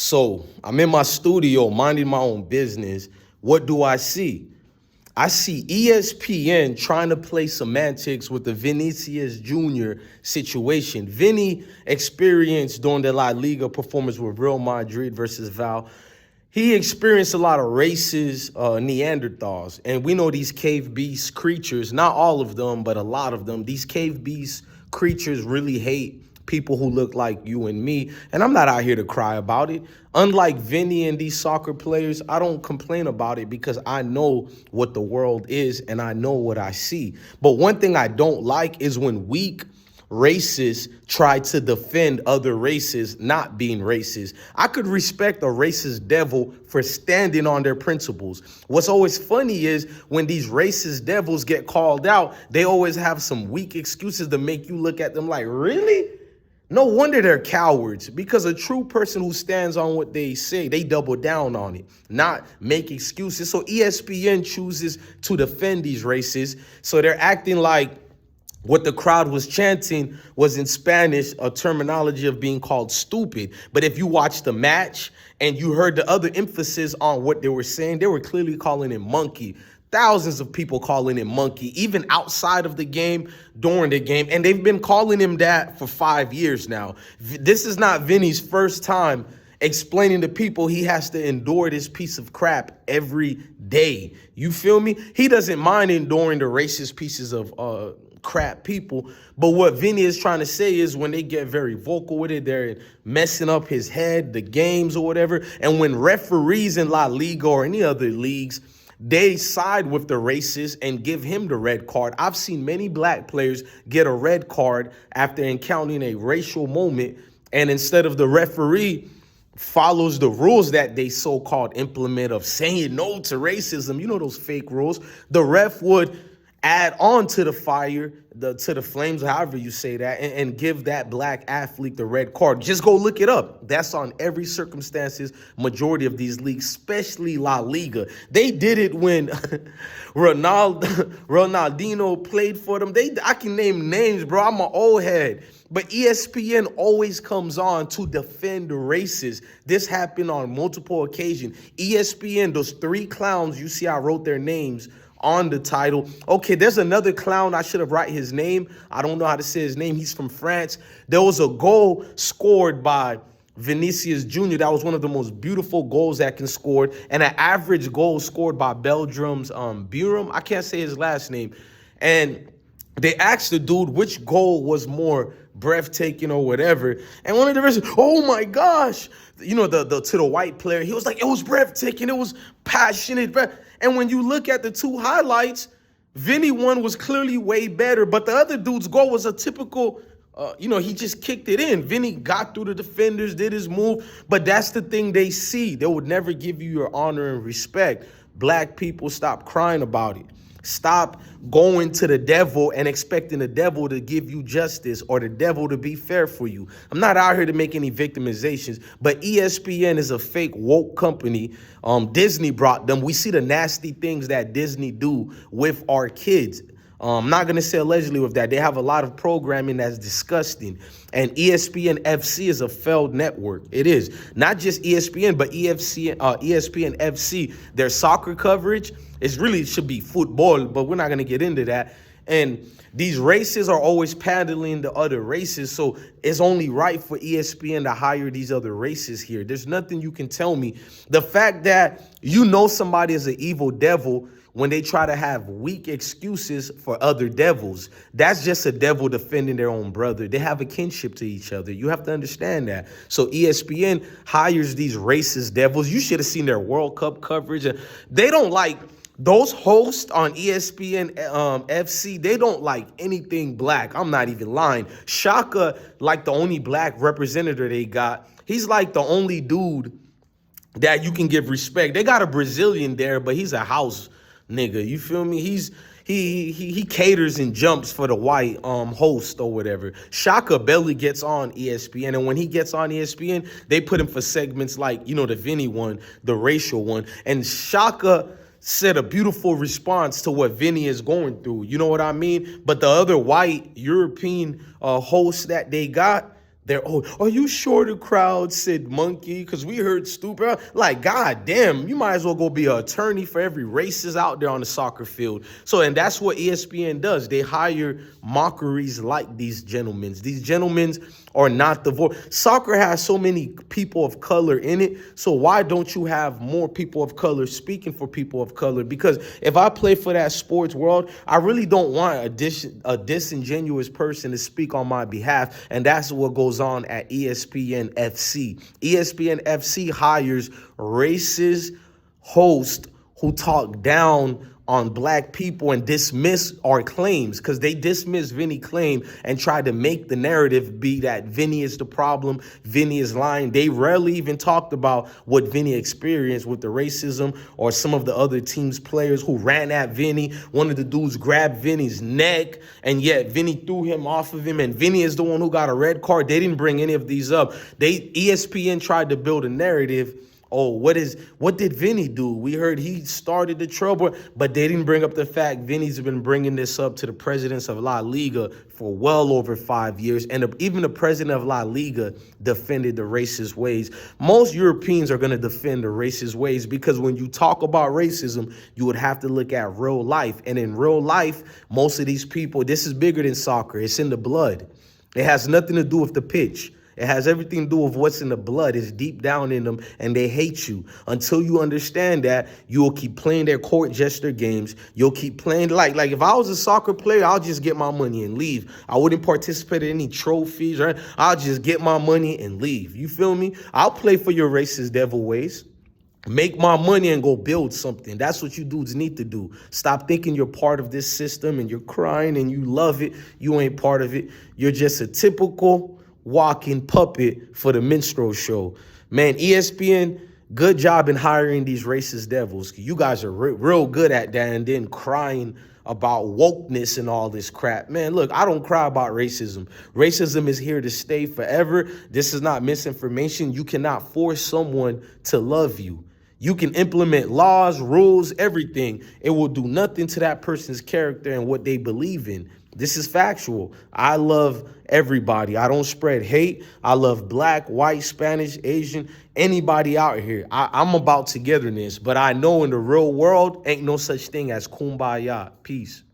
So I'm in my studio minding my own business. What do I see? I see ESPN trying to play semantics with the Vinicius Jr. situation. Vinny experienced during the La Liga performance with Real Madrid versus Val. He experienced a lot of racist Neanderthals. And we know these cave beast creatures, not all of them, but a lot of them, these cave beast creatures really hate people who look like you and me. And I'm not out here to cry about it. Unlike Vinny and these soccer players, I don't complain about it because I know what the world is and I know what I see. But one thing I don't like is when weak racists try to defend other races not being racist. I could respect a racist devil for standing on their principles. What's always funny is when these racist devils get called out, they always have some weak excuses to make you look at them like, really? No wonder they're cowards, because a true person who stands on what they say, they double down on it, not make excuses. So ESPN chooses to defend these races. So they're acting like what the crowd was chanting was in Spanish, a terminology of being called stupid. But if you watched the match and you heard the other emphasis on what they were saying, they were clearly calling it monkey. Thousands of people calling him monkey, even outside of the game, during the game. And they've been calling him that for 5 years now. This is not Vinny's first time explaining to people he has to endure this piece of crap every day. You feel me? He doesn't mind enduring the racist pieces of crap people. But what Vinny is trying to say is when they get very vocal with it, they're messing up his head, the games or whatever. And when referees in La Liga or any other leagues, they side with the racist and give him the red card. I've seen many black players get a red card after encountering a racial moment, and instead of the referee follows the rules that they so-called implement of saying no to racism, you know, those fake rules, the ref would add on to the fire, to the flames, however you say that, and give that black athlete the red card. Just go look it up. That's on every circumstances, majority of these leagues, especially La Liga. They did it when Ronaldinho played for them. I can name names, bro. I'm an old head. But ESPN always comes on to defend the racists. This happened on multiple occasions. ESPN, those three clowns, you see I wrote their names on the title. Okay, there's another clown. I should have written his name. I don't know how to say his name. He's from France. There was a goal scored by Vinicius Jr. That was one of the most beautiful goals that can scored. And an average goal scored by Belgium's Buram. I can't say his last name. And they asked the dude which goal was more breathtaking or whatever. And one of the rest, oh my gosh, you know, to the white player, he was like, it was breathtaking. It was passionate. And when you look at the two highlights, Vinny one was clearly way better, but the other dude's goal was a typical, he just kicked it in. Vinny got through the defenders, did his move, but that's the thing they see. They would never give you your honor and respect. Black people, stop crying about it. Stop going to the devil and expecting the devil to give you justice or the devil to be fair for you. I'm not out here to make any victimizations, but ESPN is a fake woke company. Disney brought them. We see the nasty things that Disney do with our kids. I'm not going to say allegedly with that. They have a lot of programming that's disgusting. And ESPN FC is a failed network. It is. Not just ESPN, but ESPN FC. Their soccer coverage should be football, but we're not going to get into that. And these races are always paddling the other races, so it's only right for ESPN to hire these other races here. There's nothing you can tell me. The fact that you know somebody is an evil devil when they try to have weak excuses for other devils, that's just a devil defending their own brother. They have a kinship to each other. You have to understand that. So ESPN hires these racist devils. You should have seen their World Cup coverage. They don't like those hosts on ESPN FC. They don't like anything black. I'm not even lying. Shaka, like the only black representative they got. He's like the only dude that you can give respect. They got a Brazilian there, but he's a house nigga, you feel me? He caters and jumps for the white host or whatever. Shaka barely gets on ESPN, and when he gets on ESPN, they put him for segments like, the Vinny one, the racial one. And Shaka said a beautiful response to what Vinny is going through. You know what I mean? But the other white European hosts that they got, They're, oh, are you sure the crowd said monkey? Because we heard stupid. Like, God damn, you might as well go be an attorney for every racist out there on the soccer field. So, and that's what ESPN does. They hire mockeries like these gentlemen. These gentlemen are not the voice. Soccer has so many people of color in it. So why don't you have more people of color speaking for people of color? Because if I play for that sports world, I really don't want a disingenuous person to speak on my behalf. And that's what goes on at ESPN FC. ESPN FC hires racist hosts who talk down on black people and dismiss our claims, because they dismiss Vinny claim and try to make the narrative be that Vinny is the problem, Vinny is lying. They rarely even talked about what Vinny experienced with the racism or some of the other team's players who ran at Vinny. One of the dudes grabbed Vinny's neck, and yet Vinny threw him off of him, and Vinny is the one who got a red card. They didn't bring any of these up. ESPN tried to build a narrative. Oh, what did Vinny do? We heard he started the trouble, but they didn't bring up the fact Vinny's been bringing this up to the presidents of La Liga for well over 5 years. And even the president of La Liga defended the racist ways. Most Europeans are going to defend the racist ways because when you talk about racism, you would have to look at real life. And in real life, most of these people, this is bigger than soccer. It's in the blood. It has nothing to do with the pitch. It has everything to do with what's in the blood. It's deep down in them, and they hate you. Until you understand that, you will keep playing their court gesture games. You'll keep playing like if I was a soccer player, I'll just get my money and leave. I wouldn't participate in any trophies, right? I'll just get my money and leave. You feel me? I'll play for your racist devil ways. Make my money and go build something. That's what you dudes need to do. Stop thinking you're part of this system and you're crying and you love it. You ain't part of it. You're just a typical walking puppet for the minstrel show. Man, ESPN, good job in hiring these racist devils. You guys are real good at that, and then crying about wokeness and all this crap. Man, look, I don't cry about racism. Racism is here to stay forever. This is not misinformation. You cannot force someone to love you. You can implement laws, rules, everything. It will do nothing to that person's character and what they believe in. This is factual. I love everybody. I don't spread hate. I love black, white, Spanish, Asian, anybody out here. I'm about togetherness, but I know in the real world ain't no such thing as kumbaya. Peace.